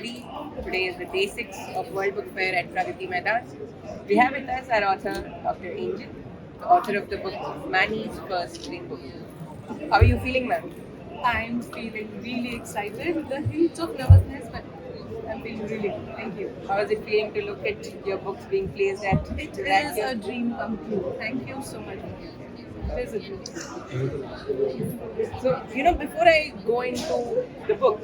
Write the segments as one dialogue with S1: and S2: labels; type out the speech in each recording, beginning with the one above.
S1: study. Today is the day 6 of World Book Fair at Pragati Maidan. We have with us our author, Dr. Angel, the author of the book Manny's First Rainbow. How are you feeling, ma'am?
S2: I'm feeling really excited with a hint of nervousness, but I'm feeling really good. Thank you.
S1: How is it feeling to look at your books being placed at
S2: It
S1: that
S2: is
S1: here?
S2: a dream come true. Thank you so much. It is a dream.
S1: So, before I go into the book,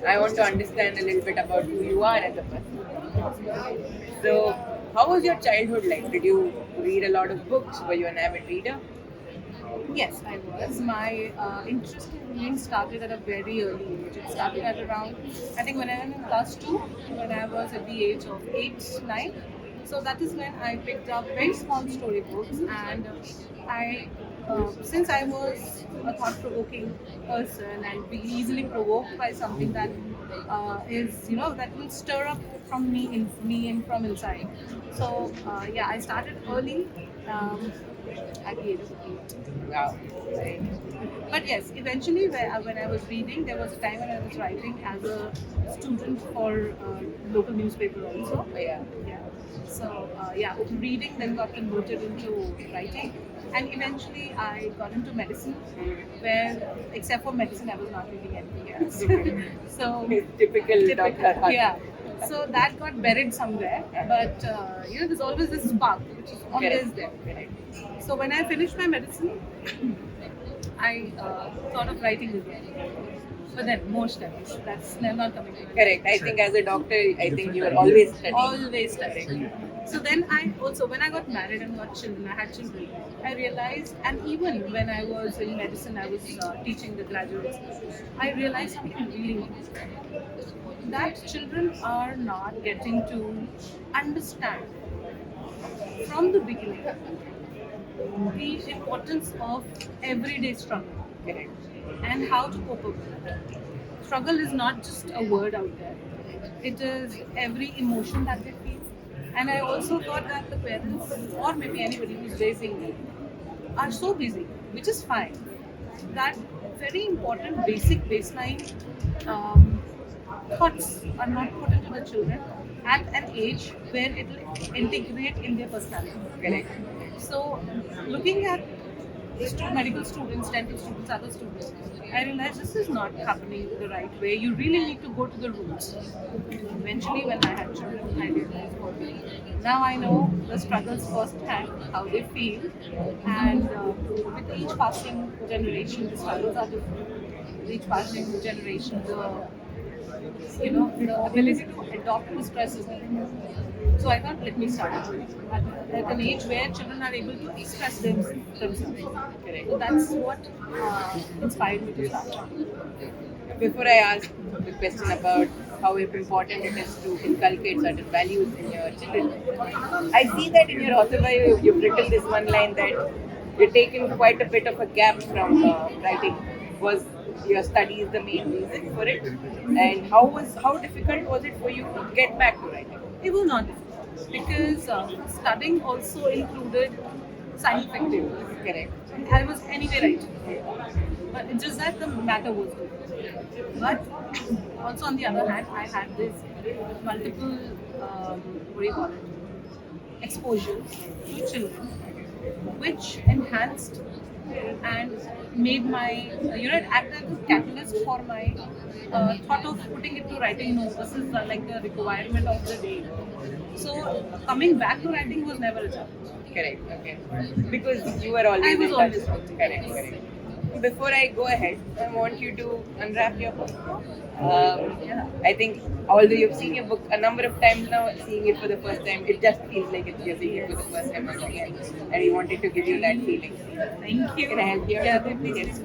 S1: I want to understand a little bit about who you are as a person. So, how was your childhood like? Did you read a lot of books? Were you an avid reader?
S2: Yes, I was. My interest in reading started at a very early age. It started at around, I think, when I was in class 2, when I was at the age of 8, 9. So that is when I picked up very small storybooks, and since I was a thought-provoking person and be easily provoked by something that that will stir up from me and from inside. So yeah, I started early. Um, at the age of 8.
S1: Wow. Right.
S2: But yes, eventually, when I was reading, there was a time when I was writing as a student for local newspaper also.
S1: Oh, yeah.
S2: Yeah. So yeah, reading then got converted into writing, and eventually I got into medicine, where except for medicine, I was not reading anything else. So
S1: Typical doctor.
S2: yeah. So that got buried somewhere, but there's always this spark which is always there.
S1: Correct.
S2: So when I finished my medicine, I thought of writing again. But then more studies. That's not coming to my
S1: Correct. I think as a doctor, I think you are always studying.
S2: always studying. So then I also, when I got married and got children, I had children, I realized, and even when I was in medicine, I was teaching the graduates, I realized something really important. That children are not getting to understand from the beginning the importance of everyday struggle
S1: Correct.
S2: and how to cope up with it. Struggle is not just a word out there, it is every emotion that they feel. And I also thought that the parents, or maybe anybody who's raising them, are so busy, which is fine, that very important basic baseline um, thoughts are not put into the children at an age where it will integrate in their personality.
S1: Correct.
S2: So, looking at medical students, dental students, other students, I realized this is not happening the right way. You really need to go to the roots. Eventually, when I had children, I realized what. Now I know the struggles firsthand, how they feel, and with each passing generation, the struggles are different. With each passing generation, the ability to adopt the stress is different. So I thought, let me start at an age where children are able to express themselves.
S1: Correct.
S2: So that's what inspired me to start.
S1: Before I ask the question about how important it is to inculcate certain values in your children, I see that in your autobiography you've written this one line that you've taken quite a bit of a gap from writing. Was your studies the main reason for it? And how difficult was it for you to get back to writing?
S2: It was not difficult because studying also included scientific papers.
S1: Correct.
S2: I was anyway writing, but it's just that the matter was good. But also on the other hand, I had this multiple what do you call it, exposures to children, which enhanced and made my it acted as a catalyst for my thought of putting it to writing. No, this is like a requirement of the day. So coming back to writing was never a challenge.
S1: Correct. Okay. Because you were always
S2: I was
S1: in
S2: always
S1: touch.
S2: writing.
S1: Correct. Correct. Before I go ahead, I want you to unwrap your book.
S2: Yeah.
S1: I think, although you've seen your book a number of times now, seeing it for the first time, it just feels like you're seeing it for the first time again. And we wanted to give you that feeling.
S2: Thank you.
S1: Can I help you?
S2: Yeah, please.
S1: Yes.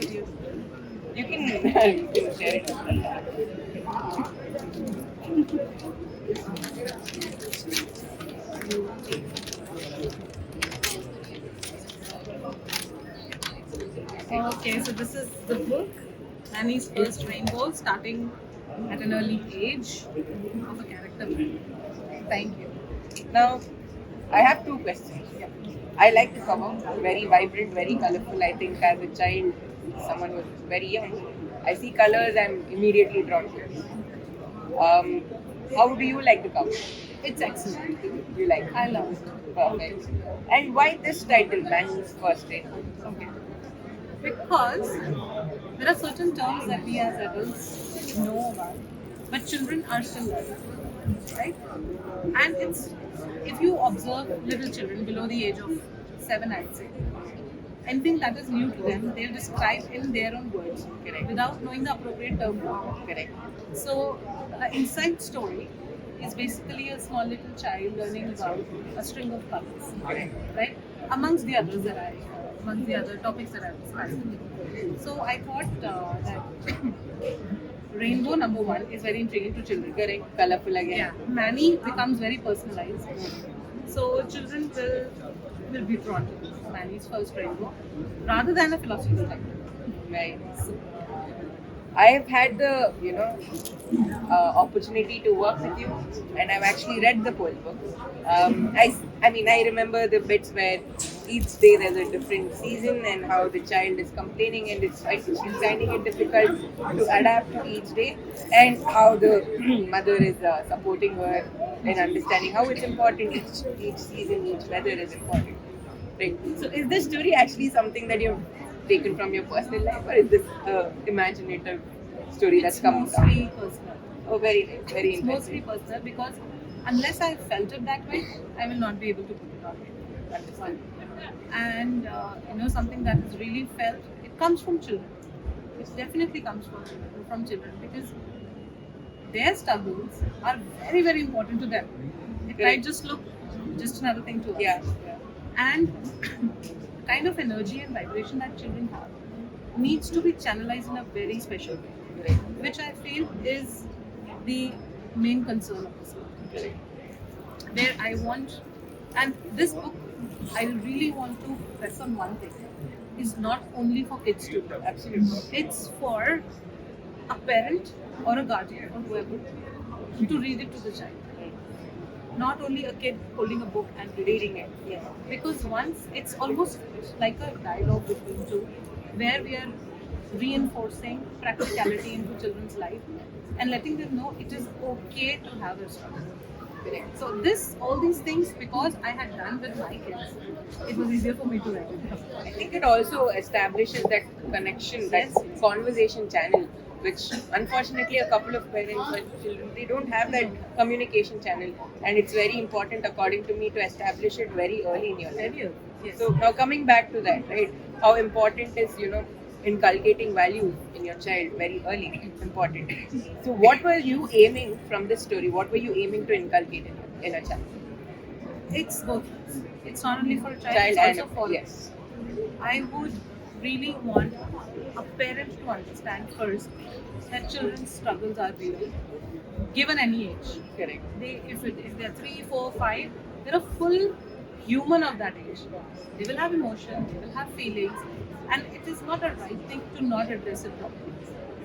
S1: You can share it.
S2: Okay, so this is the book, Annie's First Rainbow, starting at an early age of a character. Thank you.
S1: Now, I have two questions.
S2: Yeah.
S1: I like the cover, very vibrant, very colorful. I think as a child, someone who's very young, I see colors, I'm immediately drawn to it. How do you like the cover?
S2: It's excellent.
S1: You like it?
S2: I love it.
S1: Perfect. And why this title, Man's First Aid?
S2: Okay. Because there are certain terms that we as adults know about, but children are still learning, right? And it's, if you observe little children below the age of 7, I'd say, anything that is new to them, they'll describe in their own words,
S1: Correct.
S2: without knowing the appropriate term.
S1: Correct.
S2: So the inside story is basically a small little child learning about a string of colors,
S1: Correct.
S2: right? Amongst the others that amongst the other topics that I've discussed. So I thought that rainbow number one is very intriguing to children.
S1: Correct. Colorful again.
S2: Yeah, Manny becomes very personalized. So children will be drawn to Manny's first rainbow rather than a philosophical title.
S1: Right. I have had the opportunity to work with you, and I've actually read the whole book. I mean, I remember the bits where each day there's a different season, and how the child is complaining, and she's finding it difficult to adapt to each day, and how the mother is supporting her and understanding how it's important. Each season, each weather is important. Right. So, is this story actually something that you've taken from your personal life, or is this imaginative story that's come
S2: Mostly
S1: down?
S2: personal.
S1: Oh, very nice, very
S2: It's mostly
S1: interesting.
S2: personal because unless I felt it that way, I will not be able to put it on paper. That's one. And something that is really felt, it comes from children. It definitely comes from children because their struggles are very, very important to them. It might
S1: Correct.
S2: just look just another thing to us.
S1: Yeah, yeah.
S2: And the kind of energy and vibration that children have needs to be channelized in a very special way,
S1: Correct.
S2: which I feel is the main concern of this book.
S1: Correct.
S2: Where I want, and this book, I really want to press on one thing, is not only for kids to read.
S1: Absolutely.
S2: It's for a parent or a guardian or whoever to read it to the child. Not only a kid holding a book and reading it.
S1: Yeah.
S2: Because once it's almost like a dialogue between two, where we are reinforcing practicality into children's life and letting them know it is okay to have a struggle.
S1: Correct.
S2: So all these things, because I had done with my kids, it was easier for me to write it.
S1: I think it also establishes that connection, that
S2: Yes.
S1: conversation channel, which unfortunately a couple of parents or children, they don't have that communication channel, and it's very important, according to me, to establish it very early in your life.
S2: Very early. Yes.
S1: So now coming back to that, right? How important is inculcating values in your child very early? It's important. So what were you aiming from this story? What were you aiming to inculcate in a child?
S2: It's both. It's not only for a child,
S1: Child
S2: it's
S1: and
S2: also for
S1: yes,
S2: I would really want a parent to understand first that children's struggles are real, given any age.
S1: correct.
S2: If they're 3, 4, 5, they're a full human of that age. They will have emotion, they will have feelings, and it is not a right thing to not address it properly.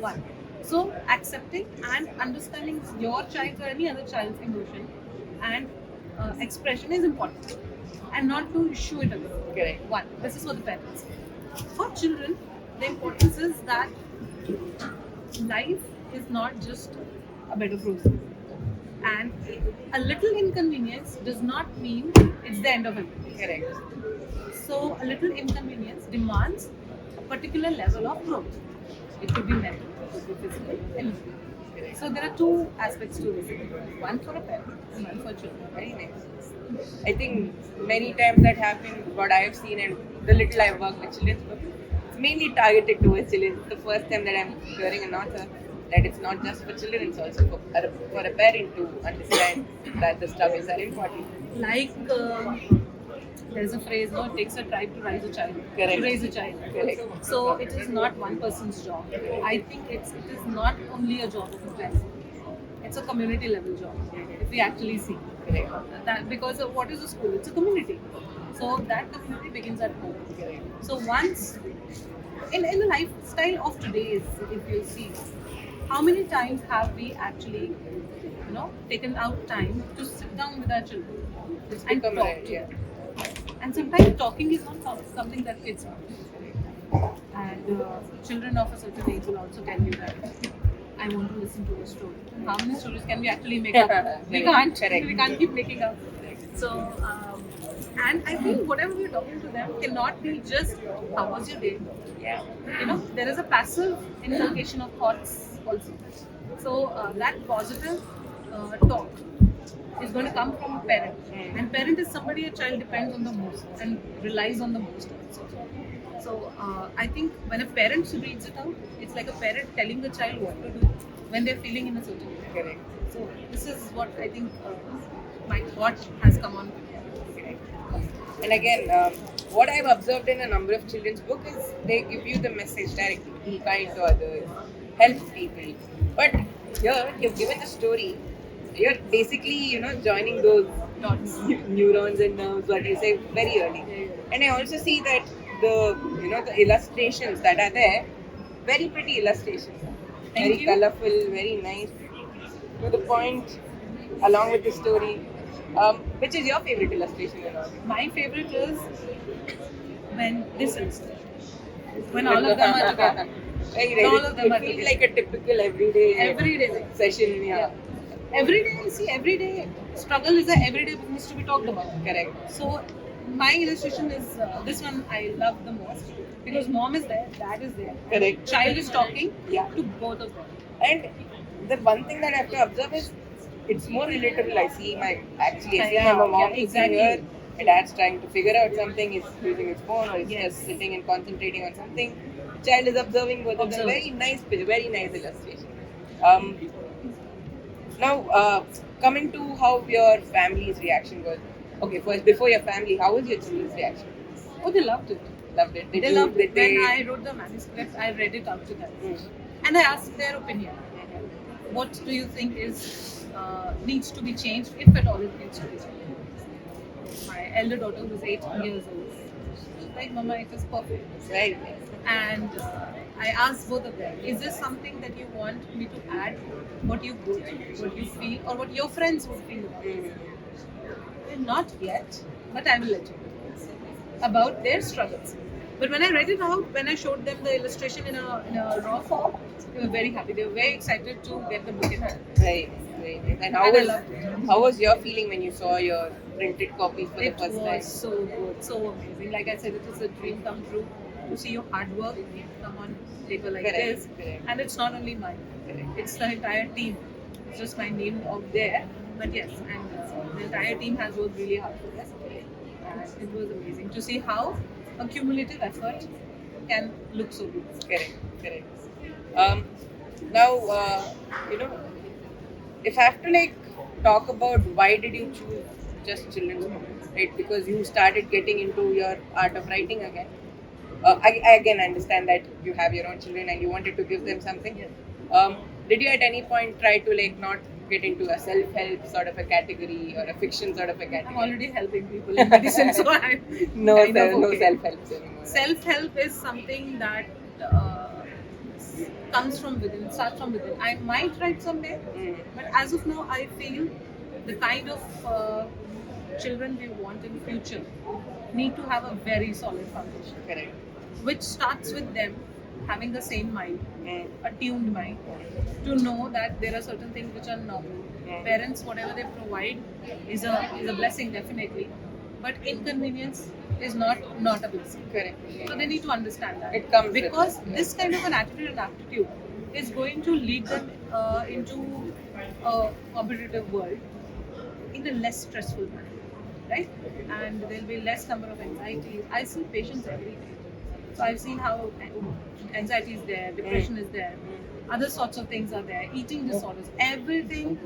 S2: One. So accepting and understanding your child's or any other child's emotion and expression is important, and not to shoo it away.
S1: Correct.
S2: One. This is for the parents. For children, the importance is that life is not just a bed of roses. And a little inconvenience does not mean it's the end of everything.
S1: Correct.
S2: So a little inconvenience demands a particular level of growth. It could be mental, it could be physical, anything.
S1: Correct.
S2: So there are two aspects to this. One for a parent and one for children.
S1: Very nice. I think many times that happens, what I have seen and the little I work with children's book, it's mainly targeted towards children. It's the first time that I'm hearing an author that it's not just for children, it's also for a parent to understand that the struggles are important.
S2: Like there's a phrase, no, it takes a tribe to raise a child.
S1: Correct.
S2: To raise a child.
S1: Correct.
S2: So it is not one person's job. I think it is not only a job of a parent. It's a community level job. If we actually see
S1: Correct.
S2: that, because of what is a school? It's a community. So that community begins at home.
S1: Correct.
S2: So once in the lifestyle of today, if you see, how many times have we actually, taken out time to sit down with our children
S1: It's
S2: and
S1: become
S2: talk
S1: a,
S2: to
S1: yeah.
S2: them? And sometimes talking is not something that kids want. And children of a certain age will also tell you that I want to listen to a story. How many stories can we actually make up? We can't.
S1: Correct.
S2: We can't keep making up. So, and I think whatever we're talking to them cannot be just how was your day.
S1: Yeah.
S2: There is a passive inculcation of thoughts also. So that positive talk is going to come from a parent, and parent is somebody a child depends on the most and relies on the most also. So I think when a parent reads it out, it's like a parent telling the child what to do when they're feeling in a certain way.
S1: Correct.
S2: So this is what I think my thought has come on.
S1: Correct. And again, what I've observed in a number of children's books is they give you the message directly: be kind to others, help people. But here, you've given the story. You're basically, joining those
S2: Dots.
S1: neurons and nerves, what you say, very early. And I also see that the illustrations that are there, very pretty illustrations, very
S2: you.
S1: colorful, very nice, to the point, along with the story. Which is your favorite illustration and all?
S2: My favorite is when this illustration, when all of them are together.
S1: Very
S2: When all
S1: right.
S2: of them are
S1: It feels
S2: together.
S1: like a typical everyday
S2: Everyday.
S1: session. Yeah.
S2: Every day, everyday struggle is an everyday business to be talked about.
S1: Correct.
S2: So my illustration is this one I love the most because mom is there, dad is there,
S1: Correct.
S2: child is talking
S1: Yeah.
S2: to both of them.
S1: And the one thing that I have to observe is it's more relatable. I see my
S2: Yeah,
S1: mom
S2: yeah,
S1: sitting
S2: exactly.
S1: here, my dad's trying to figure out something, he's using his phone or he's
S2: Yes.
S1: just sitting and concentrating on something. Child is observing both of them.
S2: Observe.
S1: Very nice picture, very nice illustration. Now, coming to how your family's reaction was. Okay, first before your family, how was your children's reaction?
S2: Oh, they loved it.
S1: Loved it. Did
S2: They
S1: you-
S2: loved
S1: did
S2: it.
S1: they-
S2: When I wrote the manuscript, I read it out to them.
S1: Mm.
S2: And I asked their opinion. What do you think needs to be changed, if at all it needs to be changed? My elder daughter was 8 years old. She's like, Mama, it is perfect.
S1: Very nice.
S2: And I asked both of them, is this something that you want me to add? What you go through, what you feel, or what your friends would feel about it?
S1: Mm.
S2: Not yet, but I will let you know about their struggles. But when I read it out, when I showed them the illustration in a raw form, they were very happy. They were very excited to get the book in hand.
S1: Very nice, very nice. And
S2: And I loved it.
S1: how was your feeling when you saw your printed copies for
S2: It
S1: the first
S2: was
S1: time?
S2: so good, so amazing. Like I said, it is a dream come true to see your hard work come on paper like
S1: Correct,
S2: this.
S1: correct.
S2: And it's not only mine,
S1: Correct.
S2: it's the entire team. It's just my name out there. But yes, and the entire team has worked really hard for this. And it was amazing to see how a cumulative effort can look so good.
S1: Correct, correct. Now, if I have to talk about why did you choose just children's books, right? Because you started getting into your art of writing again. I again understand that you have your own children and you wanted to give them something. Did you at any point try to not get into a self-help sort of a category or a fiction sort of a category?
S2: I'm already helping people in medicine, so I'm
S1: no
S2: kind of
S1: no
S2: okay.
S1: self-helps anymore.
S2: Self-help is something that comes from within, starts from within. I might write someday, but as of now, I feel the kind of children we want in future need to have a very solid foundation,
S1: Correct.
S2: which starts with them having the same mind,
S1: Mm.
S2: a tuned mind, to know that there are certain things which are normal.
S1: Mm.
S2: Parents, whatever they provide, is a blessing definitely, but inconvenience is not a blessing.
S1: Correct.
S2: So they need to understand that.
S1: It comes with
S2: because
S1: it, yeah.
S2: this kind of an attitude and aptitude is going to lead them into a competitive world in a less stressful manner, right? And there'll be less number of anxieties. I see patients every day. So I've seen how anxiety is there, depression is there, other sorts of things are there, eating disorders, everything,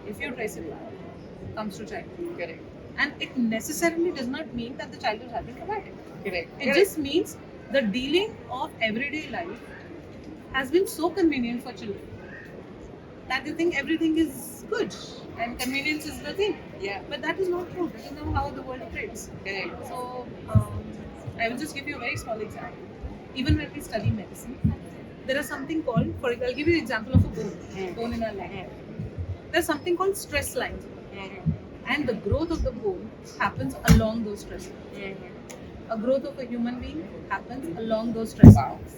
S2: if you trace it back, comes to childhood.
S1: Correct.
S2: And it necessarily does not mean that the child is having traumatic.
S1: Correct.
S2: It just means the dealing of everyday life has been so convenient for children that they think everything is good and convenience is the thing.
S1: Yeah.
S2: But that is not true. That is not how the world operates.
S1: Correct.
S2: So I will just give you a very small example. Even when we study medicine, there is something called, I'll give you an example of a bone in our leg. There's something called stress lines. And the growth of the bone happens along those stress lines. A growth of a human being happens along those stress
S1: Wow.
S2: lines.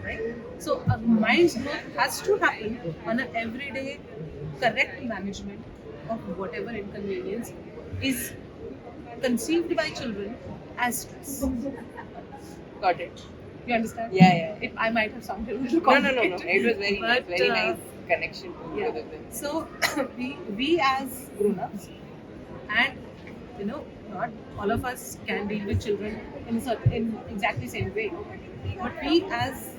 S2: right? So a mind's growth has to happen on an everyday correct management of whatever inconvenience is conceived by children as stress.
S1: Got it.
S2: You understand?
S1: Yeah, yeah.
S2: It, I might have sounded a little
S1: No, no, no, no.
S2: complicated.
S1: It was very nice,
S2: but,
S1: very nice connection to
S2: Yeah.
S1: both of them.
S2: So we as grown-ups, and you know, not all of us can deal with children in exactly same way. But we as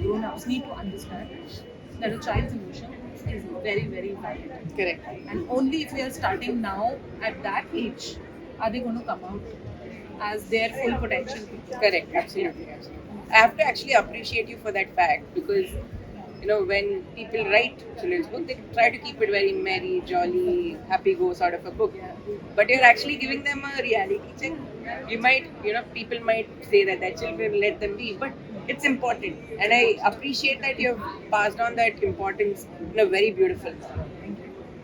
S2: grown-ups need to understand that a child's emotion is very, very valid.
S1: Correct.
S2: And only if we are starting now at that age are they going to come out as their full potential.
S1: Correct. Absolutely. Absolutely. I have to actually appreciate you for that fact because when people write children's book, they try to keep it very merry, jolly, happy-go sort of a book. But you're actually giving them a reality check. You might, people might say that children, let them be, but it's important, and I appreciate that you've passed on that importance in a very beautiful manner.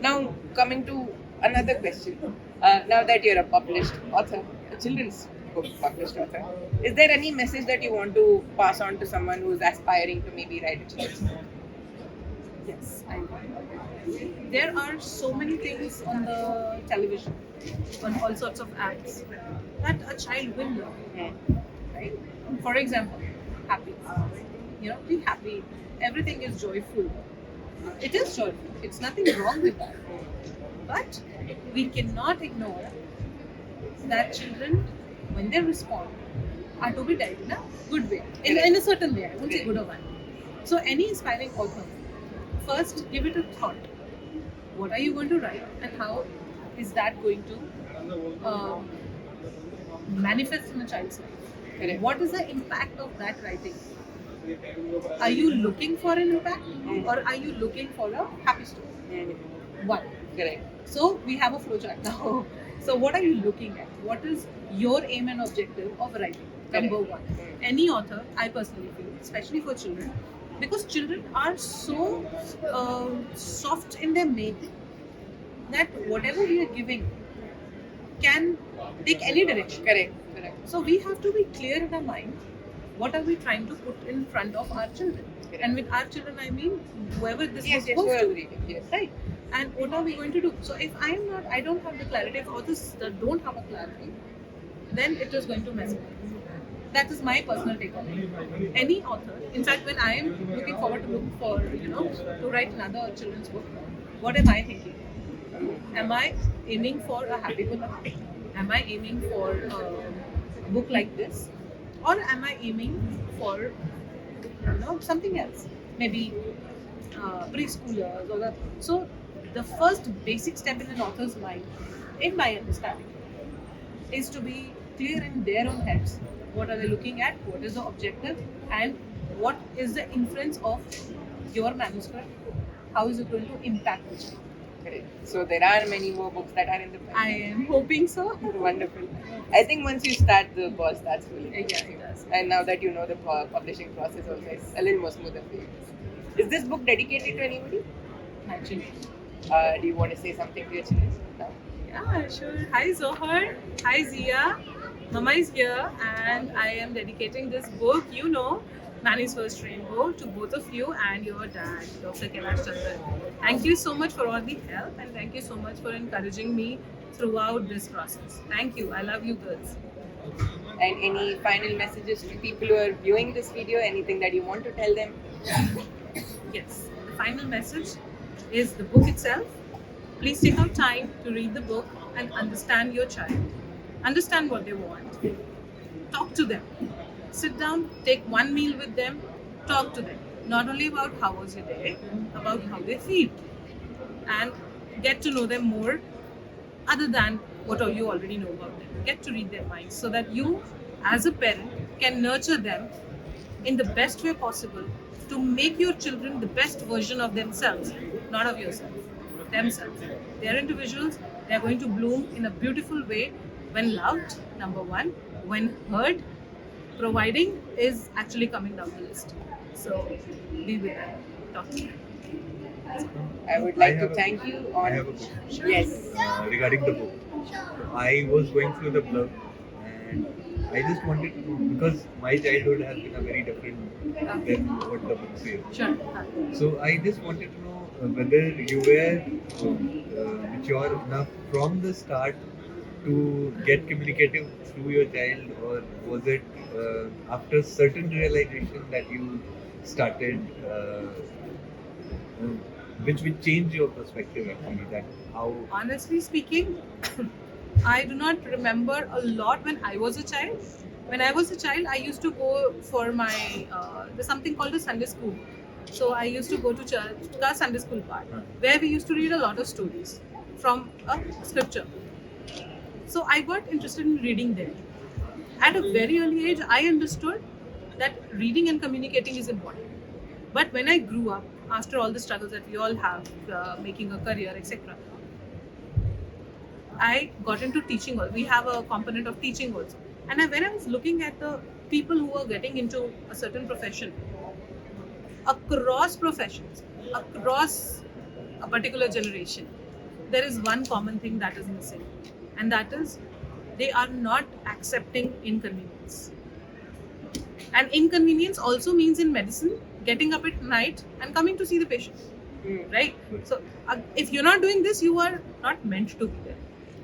S1: Now, coming to another question. Now that you're a published author, a children's book published author, is there any message that you want to pass on to someone who's aspiring to maybe write a children's book?
S2: Yes, I know. There are so many things on the television, on all sorts of apps, that a child will learn. Right? For example, happy. Be happy. Everything is joyful. It is joyful. It's nothing wrong with that. But we cannot ignore that children, when they respond, are to be dealt in a good way, in a certain way. I won't say good or bad. So any inspiring author, first give it a thought. What are you going to write, and how is that going to manifest in a child's life?
S1: Correct.
S2: What is the impact of that writing? Are you looking for an impact, or are you looking for a happy story? One.
S1: Correct.
S2: So we have a flowchart now. So what are you looking at? What is your aim and objective of writing? Number one. Any author, I personally feel, especially for children, because children are so soft in their making that whatever we are giving can take any direction.
S1: Correct. Correct.
S2: So we have to be clear in our mind. What are we trying to put in front of our children?
S1: Correct.
S2: And with our children, I mean whoever this
S1: Yes,
S2: book
S1: yes,
S2: goes
S1: who
S2: to.
S1: are reading, yes.
S2: Right. And what are we going to do? So if I don't have the clarity, if authors don't have a clarity, then it is going to mess up. That is my personal take on it. Any author, in fact, when I am looking forward to look for, to write another children's book, what am I thinking? Am I aiming for a happy book? Am I aiming for a book like this? Or am I aiming for, something else? Maybe preschoolers or the, so the first basic step in an author's mind, in my understanding, is to be clear in their own heads. What are they looking at? What is the objective? And what is the influence of your manuscript? How is it going to impact the child?
S1: Correct. So there are many more books that are in the pipeline.
S2: I am hoping so.
S1: Wonderful. I think once you start, the ball starts rolling.
S2: Yeah, it does.
S1: And now that you know the publishing process also is a little more smoother for you. Is this book dedicated to anybody?
S2: My children.
S1: Do you want to say something to your children now?
S2: Yeah, sure. Hi Zohar. Hi Zia. Mama is here, and I am dedicating this book, Manny's First Rainbow, to both of you and your dad, Dr. Kailash Chandran. Thank you so much for all the help, and thank you so much for encouraging me throughout this process. Thank you. I love you girls.
S1: And any final messages to people who are viewing this video? Anything that you want to tell them?
S2: Yes. The final message is the book itself. Please take out time to read the book and understand your child. Understand what they want. Talk to them. Sit down, take one meal with them, talk to them. Not only about how was your day, about how they feel. And get to know them more other than what you already know about them. Get to read their minds so that you, as a parent, can nurture them in the best way possible to make your children the best version of themselves, not of yourself, themselves. They are individuals, they are going to bloom in a beautiful way when loved, number one, when heard. Providing is actually coming down the list. So be with them, talk to them.
S1: I would like to thank you on.
S3: I have a question
S1: Yes.
S3: regarding the book. I was going through the blog and I just wanted to know, because my childhood has been a very different than what the book says.
S2: Sure.
S3: So I just wanted to know whether you were mature enough from the start to get communicative through your child, or was it after certain realization that you started, uh, which changed your perspective actually, that how.
S2: Honestly speaking, I do not remember a lot when I was a child. When I was a child, I used to go for my there's something called a Sunday school. So I used to go to church, the Sunday school part, where we used to read a lot of stories from a scripture. So I got interested in reading there. At a very early age, I understood that reading and communicating is important. But when I grew up, after all the struggles that we all have, making a career, etc., I got into teaching. We have a component of teaching also. And when I was looking at the people who were getting into a certain profession, across professions, across a particular generation, there is one common thing that is missing, and that is they are not accepting inconvenience. And inconvenience also means in medicine getting up at night and coming to see the patient, right? So if you're not doing this, you are not meant to be there.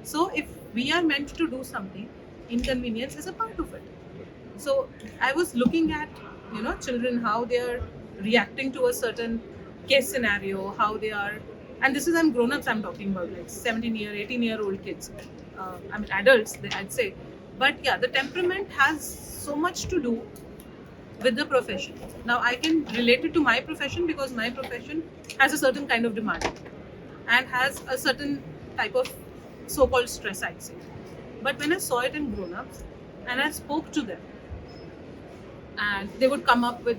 S2: So if we are meant to do something, inconvenience is a part of it. So I was looking at children, how they are reacting to a certain case scenario, how they are, and this is I'm grown-ups I'm talking about, like 17-year, 18-year-old kids. I mean adults, I'd say. But yeah, the temperament has so much to do with the profession. Now I can relate it to my profession because my profession has a certain kind of demand and has a certain type of so-called stress, I'd say. But when I saw it in grown-ups and I spoke to them, and they would come up with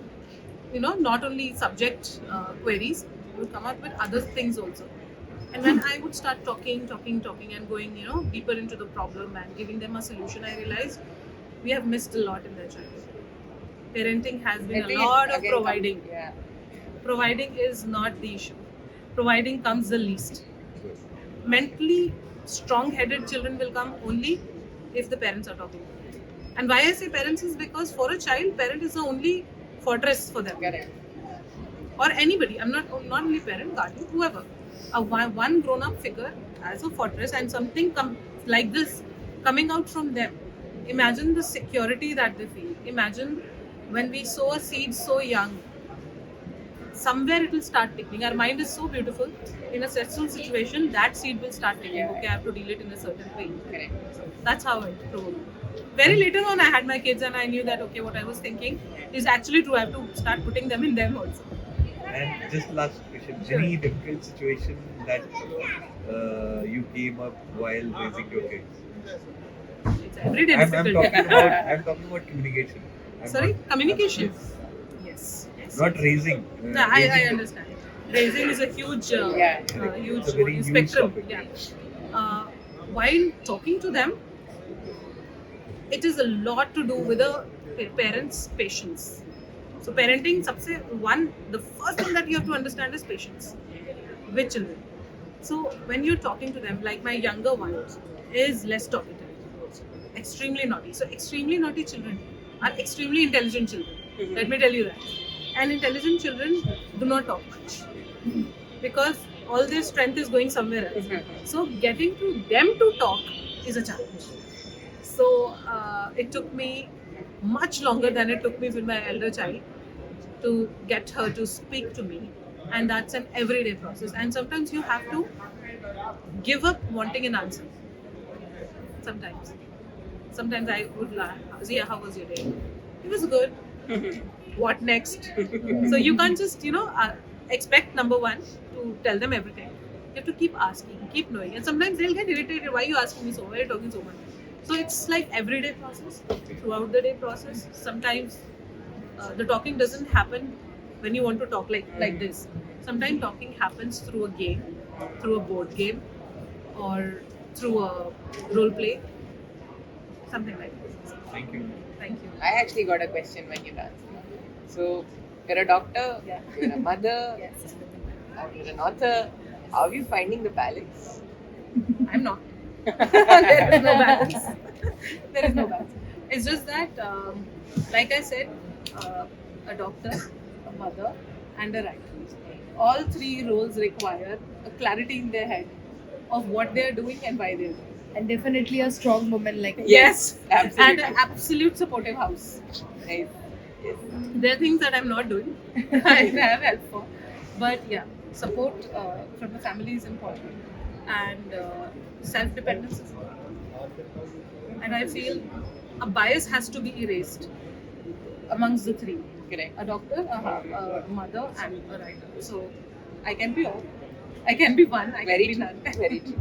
S2: not only subject queries, they would come up with other things also. And when I would start talking and going deeper into the problem and giving them a solution, I realized we have missed a lot in their childhood. Parenting has been a lot of providing. Providing is not the issue. Providing comes the least. Mentally strong-headed children will come only if the parents are talking. And why I say parents is because for a child, parent is the only fortress for them.
S1: Correct.
S2: Or anybody. I'm not only parent, guardian, whoever. One grown-up figure as a fortress, and something like this coming out from them. Imagine the security that they feel. Imagine when we sow a seed so young, somewhere it will start ticking. Our mind is so beautiful. In a stressful situation, that seed will start ticking.
S1: Yeah.
S2: Okay, I have to deal it in a certain way.
S1: Correct.
S2: That's how it proved. Very later on, I had my kids and I knew that, okay, what I was thinking is actually true. I have to start putting them in them also.
S3: And just last question,
S2: Sure.
S3: any difficult situation that you came up while raising your kids?
S2: It's everyday
S3: I'm
S2: difficult.
S3: talking about communication.
S2: Sorry? Communication?
S3: Yes.
S2: Yes.
S3: Not raising.
S2: No, I
S3: raising-
S2: understand. Raising is a huge, huge
S3: It's a very huge
S2: spectrum.
S3: topic.
S2: Yeah. While talking to them, it is a lot to do with a parent's patience. So parenting, the first thing that you have to understand is patience with children. So when you're talking to them, like my younger one is less talkative, extremely naughty. So extremely naughty children are extremely intelligent children. Let me tell you that. And intelligent children do not talk much because all their strength is going somewhere else. So getting to them to talk is a challenge. So it took me much longer than it took me with my elder child to get her to speak to me, and that's an everyday process. And sometimes you have to give up wanting an answer. Sometimes I would laugh. Zia, how was your day? It was good. What next? So you can't just expect number one to tell them everything. You have to keep asking, keep knowing, and sometimes they'll get irritated. Why are you asking me so? Why are you talking so much? So it's like everyday process, throughout the day process. Sometimes the talking doesn't happen when you want to talk like this. Sometimes talking happens through a game, through a board game, or through a role play, something like this.
S3: Thank you.
S2: Thank you.
S1: I actually got a question when you answered. So, you're a doctor,
S2: Yeah.
S1: you're a mother,
S2: Yes.
S1: you're an author. How are you finding the balance?
S2: I'm not. There is no balance. There is no balance. It's just that, like I said, a doctor, a mother, and a writer. All three roles require a clarity in their head of what they're doing and why they're doing.
S4: And definitely a strong woman like you.
S2: Yes,
S1: absolutely.
S2: and an absolute supportive house.
S1: Nice. Yes.
S2: There are things that I'm not doing. I have help for, but yeah, support from the family is important, and self-dependence is important. And I feel a bias has to be erased amongst the three:
S1: Correct.
S2: a doctor, a mother, and a writer. So I can be all. I can be one. I
S1: Very
S2: can
S1: true.
S2: be none.
S1: Very true.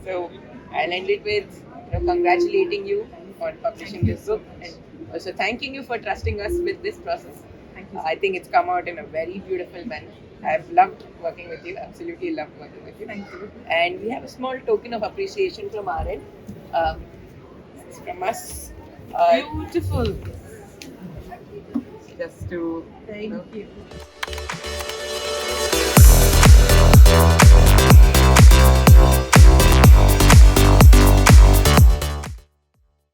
S1: So I'll end it with congratulating you on publishing this book and also thanking you for trusting us with this process.
S2: Thank you.
S1: I think it's come out in a very beautiful manner. I've loved working with you. Absolutely loved working with you.
S2: Thank you.
S1: And we have a small token of appreciation from our end. This is from us.
S2: Beautiful.
S1: Just to
S2: Thank you.